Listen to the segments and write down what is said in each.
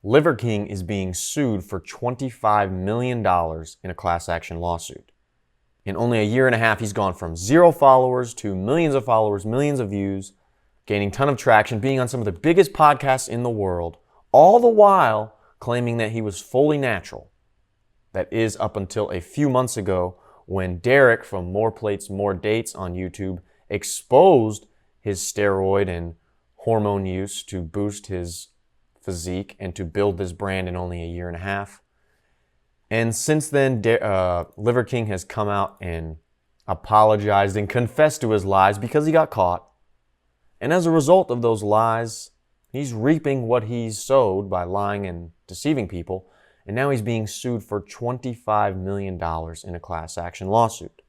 Liver King is being sued for $25 million in a class action lawsuit. In only a year and a half, he's gone from 0 followers to millions of followers, millions of views, gaining a ton of traction, being on some of the biggest podcasts in the world, all the while claiming that he was fully natural. That is up until a few months ago when Derek from More Plates, More Dates on YouTube exposed his steroid and hormone use to boost his physique and to build this brand in only a year and a half. And since then, Liver King has come out and apologized and confessed to his lies because he got caught. And as a result of those lies, he's reaping what he's sowed by lying and deceiving people. And now he's being sued for $25 million in a class action lawsuit.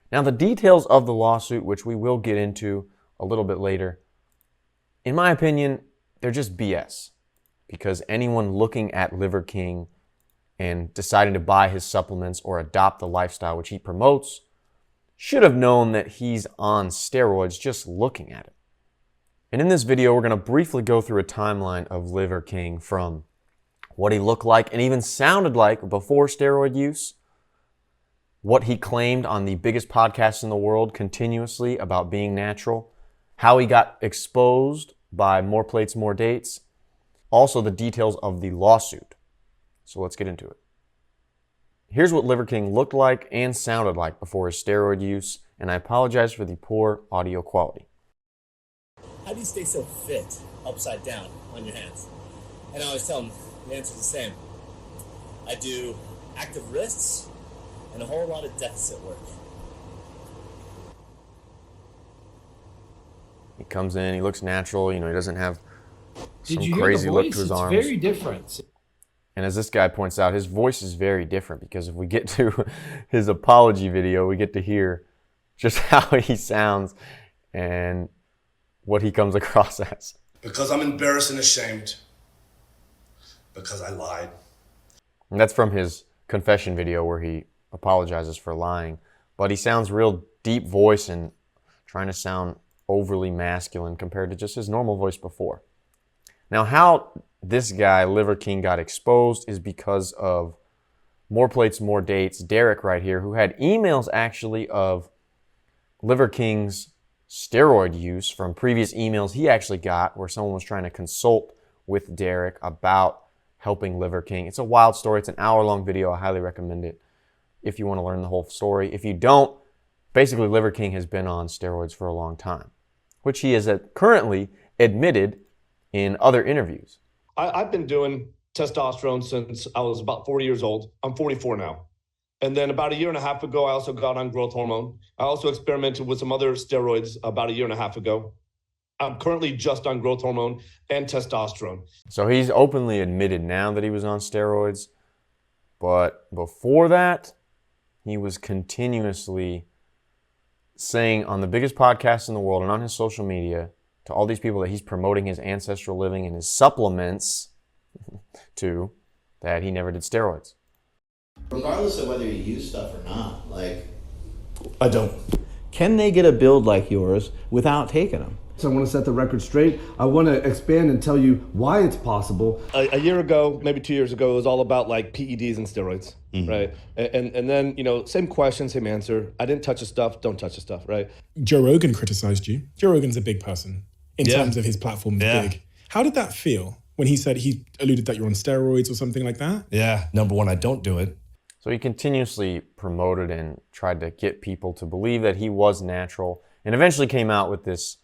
Now, the details of the lawsuit, which we will get into a little bit later, in my opinion, they're just BS. Because anyone looking at Liver King and deciding to buy his supplements or adopt the lifestyle which he promotes should have known that he's on steroids just looking at it. And in this video, we're going to briefly go through a timeline of Liver King from what he looked like and even sounded like before steroid use, what he claimed on the biggest podcast in the world continuously about being natural, how he got exposed by More Plates, More Dates, also the details of the lawsuit. So let's get into it. Here's what Liver King looked like and sounded like before his steroid use, and I apologize for the poor audio quality. How do you stay so fit upside down on your hands? And I always tell them the answer's the same. I do active wrists and a whole lot of deficit work. He comes in, he looks natural, he doesn't have some Did you crazy hear the look voice? to his It's arms. very different. And as this guy points out, his voice is very different because if we get to his apology video, we get to hear just how he sounds and what he comes across as. Because I'm embarrassed and ashamed. Because I lied. And that's from his confession video where he apologizes for lying. But he sounds real deep voice and trying to sound overly masculine compared to just his normal voice before. Now, how this guy, Liver King, got exposed is because of More Plates, More Dates, Derek right here, who had emails actually of Liver King's steroid use from previous emails he actually got where someone was trying to consult with Derek about helping Liver King. It's a wild story. It's an hour-long video. I highly recommend it if you want to learn the whole story. If you don't, basically Liver King has been on steroids for a long time, which he has currently admitted in other interviews. I've been doing testosterone since I was about 40 years old. I'm 44 now. And then about a year and a half ago, I also got on growth hormone. I also experimented with some other steroids about a year and a half ago. I'm currently just on growth hormone and testosterone. So he's openly admitted now that he was on steroids. But before that, he was continuously saying on the biggest podcast in the world and on his social media to all these people that he's promoting his ancestral living and his supplements to, that he never did steroids. Regardless of whether you use stuff or not, I don't. Can they get a build like yours without taking them? So I want to set the record straight. I want to expand and tell you why it's possible. A year ago, maybe 2 years ago, it was all about like PEDs and steroids, right? And then, same question, same answer. I didn't touch the stuff, don't touch the stuff, right? Joe Rogan criticized you. Joe Rogan's a big person in terms of his platform is big. How did that feel when he said, he alluded that you're on steroids or something like that? Yeah, number one, I don't do it. So he continuously promoted and tried to get people to believe that he was natural and eventually came out with this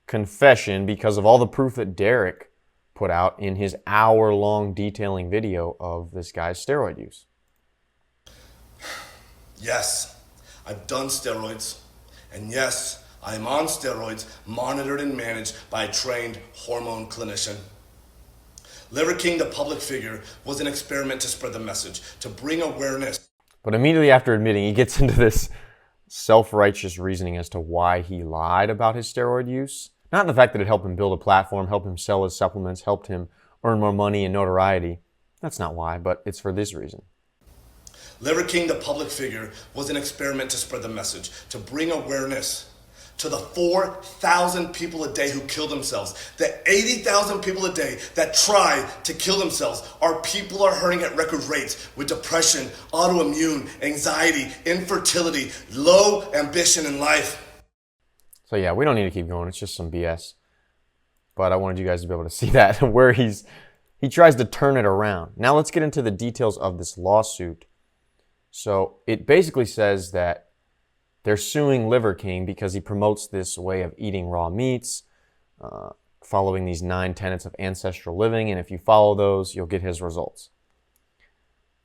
confession because of all the proof that Derek put out in his hour-long detailing video of this guy's steroid use. Yes, I've done steroids. And yes, I am on steroids, monitored and managed by a trained hormone clinician. Liver King, the public figure, was an experiment to spread the message, to bring awareness. But immediately after admitting, he gets into this self-righteous reasoning as to why he lied about his steroid use. Not the fact that it helped him build a platform, helped him sell his supplements, helped him earn more money and notoriety. That's not why, but it's for this reason. Liver King, the public figure, was an experiment to spread the message, to bring awareness, to the 4,000 people a day who kill themselves, the 80,000 people a day that try to kill themselves. Our people are hurting at record rates with depression, autoimmune, anxiety, infertility, low ambition in life. So yeah, we don't need to keep going. It's just some BS. But I wanted you guys to be able to see that, where he tries to turn it around. Now let's get into the details of this lawsuit. So it basically says that they're suing Liver King because he promotes this way of eating raw meats, following these 9 tenets of ancestral living, and if you follow those, you'll get his results.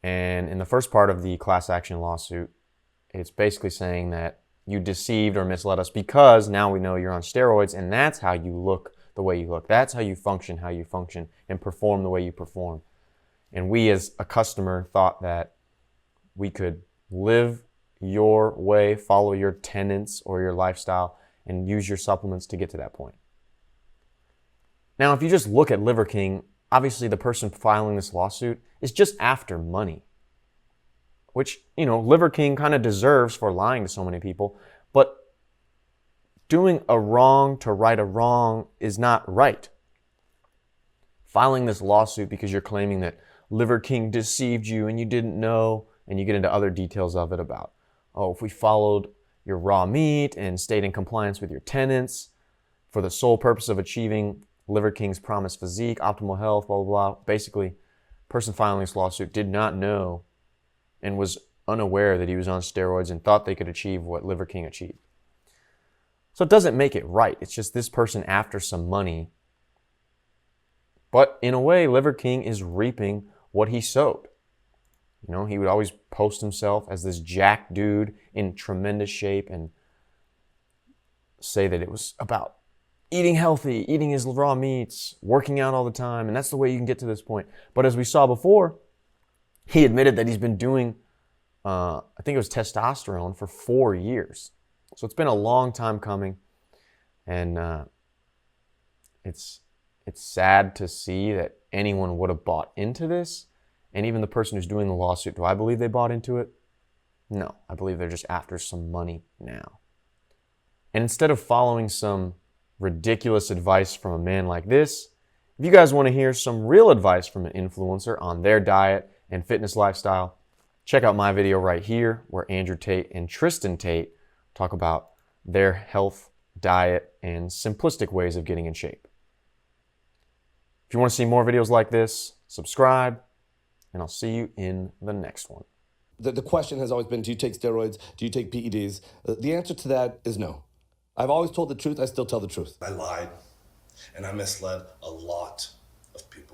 And in the first part of the class action lawsuit, it's basically saying that you deceived or misled us because now we know you're on steroids, and that's how you look the way you look. That's how you function, and perform the way you perform. And we as a customer thought that we could live your way, follow your tenets or your lifestyle, and use your supplements to get to that point. Now, if you just look at Liver King, obviously the person filing this lawsuit is just after money, which, Liver King kind of deserves for lying to so many people, but doing a wrong to right a wrong is not right. Filing this lawsuit because you're claiming that Liver King deceived you and you didn't know, and you get into other details of it about, if we followed your raw meat and stayed in compliance with your tenets for the sole purpose of achieving Liver King's promised physique, optimal health, blah, blah, blah. Basically, person filing this lawsuit did not know and was unaware that he was on steroids and thought they could achieve what Liver King achieved. So it doesn't make it right. It's just this person after some money. But in a way, Liver King is reaping what he sowed. He would always post himself as this jacked dude in tremendous shape and say that it was about eating healthy, eating his raw meats, working out all the time, and that's the way you can get to this point. But as we saw before, he admitted that he's been doing, I think it was testosterone for 4 years. So it's been a long time coming, and it's sad to see that anyone would have bought into this. And even the person who's doing the lawsuit, do I believe they bought into it? No, I believe they're just after some money now. And instead of following some ridiculous advice from a man like this, if you guys want to hear some real advice from an influencer on their diet and fitness lifestyle, check out my video right here where Andrew Tate and Tristan Tate talk about their health, diet, and simplistic ways of getting in shape. If you want to see more videos like this, subscribe, and I'll see you in the next one. The question has always been, do you take steroids? Do you take PEDs? The answer to that is no. I've always told the truth. I still tell the truth. I lied, and I misled a lot of people.